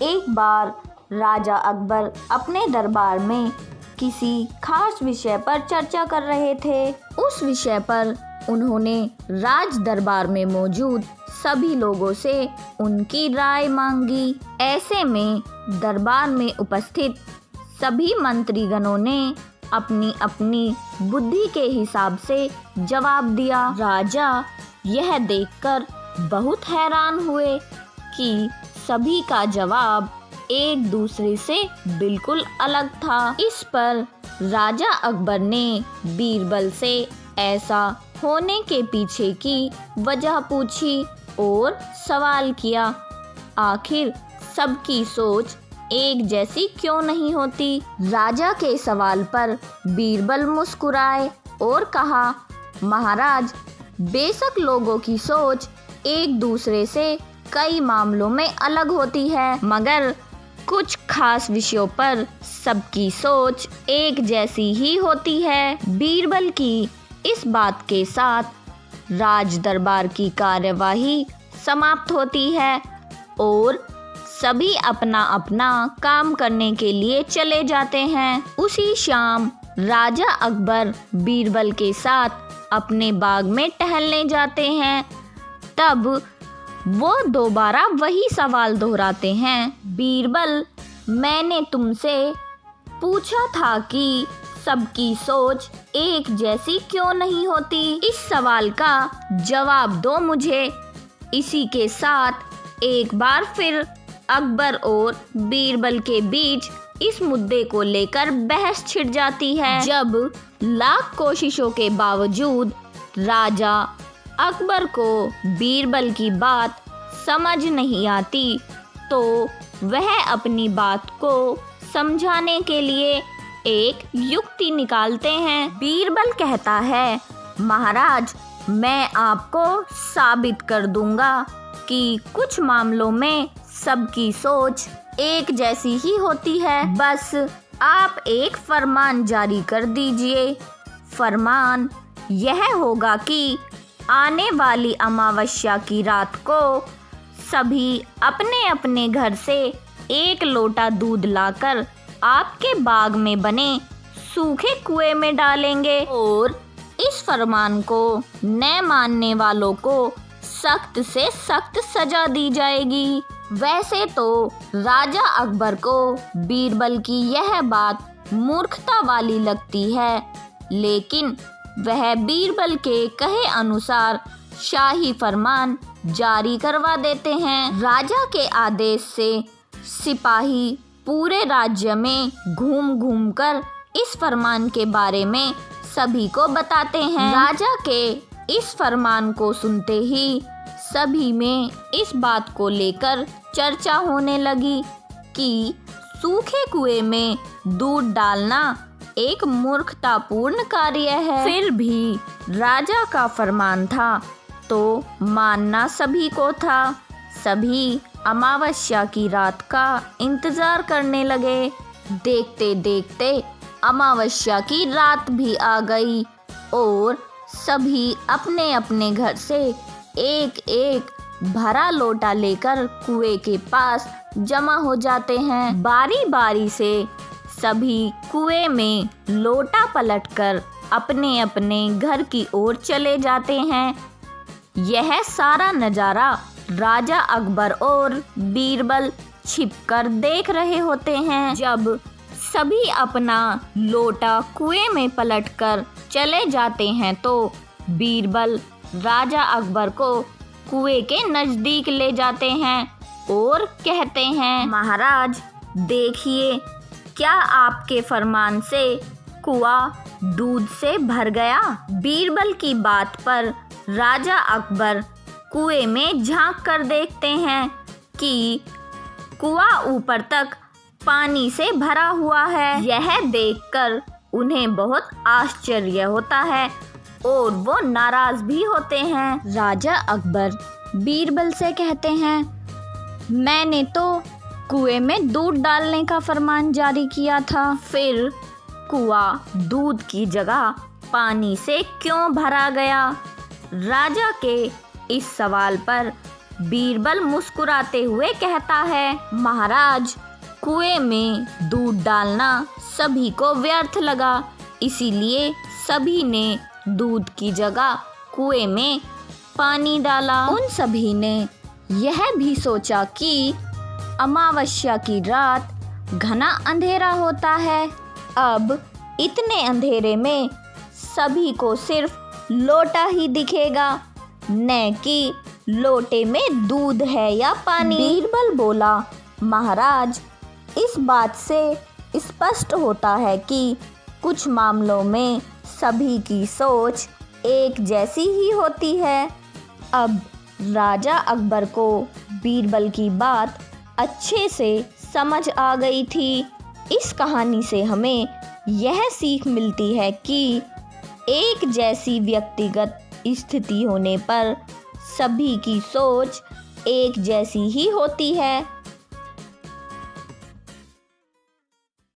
एक बार राजा अकबर अपने दरबार में किसी खास विषय पर चर्चा कर रहे थे। उस विषय पर उन्होंने राज दरबार में मौजूद सभी लोगों से उनकी राय मांगी। ऐसे में दरबार में उपस्थित सभी मंत्रीगणों ने अपनी अपनी बुद्धि के हिसाब से जवाब दिया। राजा यह देखकर बहुत हैरान हुए कि सभी का जवाब एक दूसरे से बिल्कुल अलग था। इस पर राजा अकबर ने बीरबल से ऐसा होने के पीछे की वजह पूछी और सवाल किया, आखिर सबकी सोच एक जैसी क्यों नहीं होती। राजा के सवाल पर बीरबल मुस्कुराए और कहा, महाराज, बेशक लोगों की सोच एक दूसरे से कई मामलों में अलग होती है, मगर कुछ खास विषयों पर सबकी सोच एक जैसी ही होती है। बीरबल की इस बात के साथ राज दरबार की कार्यवाही समाप्त होती है और सभी अपना अपना काम करने के लिए चले जाते हैं। उसी शाम राजा अकबर बीरबल के साथ अपने बाग में टहलने जाते हैं। तब वो दोबारा वही सवाल दोहराते हैं, बीरबल, मैंने तुमसे पूछा था कि सबकी सोच एक जैसी क्यों नहीं होती। इस सवाल का जवाब दो मुझे। इसी के साथ एक बार फिर अकबर और बीरबल के बीच इस मुद्दे को लेकर बहस छिड़ जाती है। जब लाख कोशिशों के बावजूद राजा अकबर को बीरबल की बात समझ नहीं आती, तो वह अपनी बात को समझाने के लिए एक युक्ति निकालते हैं। बीरबल कहता है, महाराज, मैं आपको साबित कर दूंगा कि कुछ मामलों में सबकी सोच एक जैसी ही होती है। बस आप एक फरमान जारी कर दीजिए। फरमान यह होगा कि आने वाली अमावस्या की रात को सभी अपने अपने घर से एक लोटा दूध लाकर आपके बाग में बने सूखे कुएं में डालेंगे और इस फरमान को न मानने वालों को सख्त से सख्त सजा दी जाएगी। वैसे तो राजा अकबर को बीरबल की यह बात मूर्खता वाली लगती है, लेकिन वह बीरबल के कहे अनुसार शाही फरमान जारी करवा देते हैं। राजा के आदेश से सिपाही पूरे राज्य में घूम घूम कर इस फरमान के बारे में सभी को बताते हैं। राजा के इस फरमान को सुनते ही सभी में इस बात को लेकर चर्चा होने लगी कि सूखे कुएं में दूध डालना एक मूर्खतापूर्ण कार्य है। फिर भी राजा का फरमान था तो मानना सभी को था। सभी अमावस्या की रात का इंतजार करने लगे। देखते देखते अमावस्या की रात भी आ गई और सभी अपने अपने घर से एक एक भरा लोटा लेकर कुएं के पास जमा हो जाते हैं। बारी बारी से सभी कुएं में लोटा पलटकर अपने अपने घर की ओर चले जाते हैं। यह सारा नज़ारा राजा अकबर और बीरबल छिपकर देख रहे होते हैं। जब सभी अपना लोटा कुएं में पलटकर चले जाते हैं तो बीरबल राजा अकबर को कुएं के नज़दीक ले जाते हैं और कहते हैं, महाराज, देखिए, क्या आपके फरमान से कुआं दूध से भर गया। बीरबल की बात पर राजा अकबर कुएं में झांक कर देखते हैं कि कुआं ऊपर तक पानी से भरा हुआ है। यह देखकर उन्हें बहुत आश्चर्य होता है और वो नाराज भी होते हैं। राजा अकबर बीरबल से कहते हैं, मैंने तो कुएं में दूध डालने का फरमान जारी किया था, फिर कुआं दूध की जगह पानी से क्यों भरा गया। राजा के इस सवाल पर बीरबल मुस्कुराते हुए कहता है, महाराज, कुएं में दूध डालना सभी को व्यर्थ लगा, इसीलिए सभी ने दूध की जगह कुएं में पानी डाला। उन सभी ने यह भी सोचा कि अमावस्या की रात घना अंधेरा होता है। अब इतने अंधेरे में सभी को सिर्फ लोटा ही दिखेगा, न कि लोटे में दूध है या पानी। बीरबल बोला, महाराज, इस बात से स्पष्ट होता है कि कुछ मामलों में सभी की सोच एक जैसी ही होती है। अब राजा अकबर को बीरबल की बात अच्छे से समझ आ गई थी। इस कहानी से हमें यह सीख मिलती है कि एक जैसी व्यक्तिगत स्थिति होने पर सभी की सोच एक जैसी ही होती है।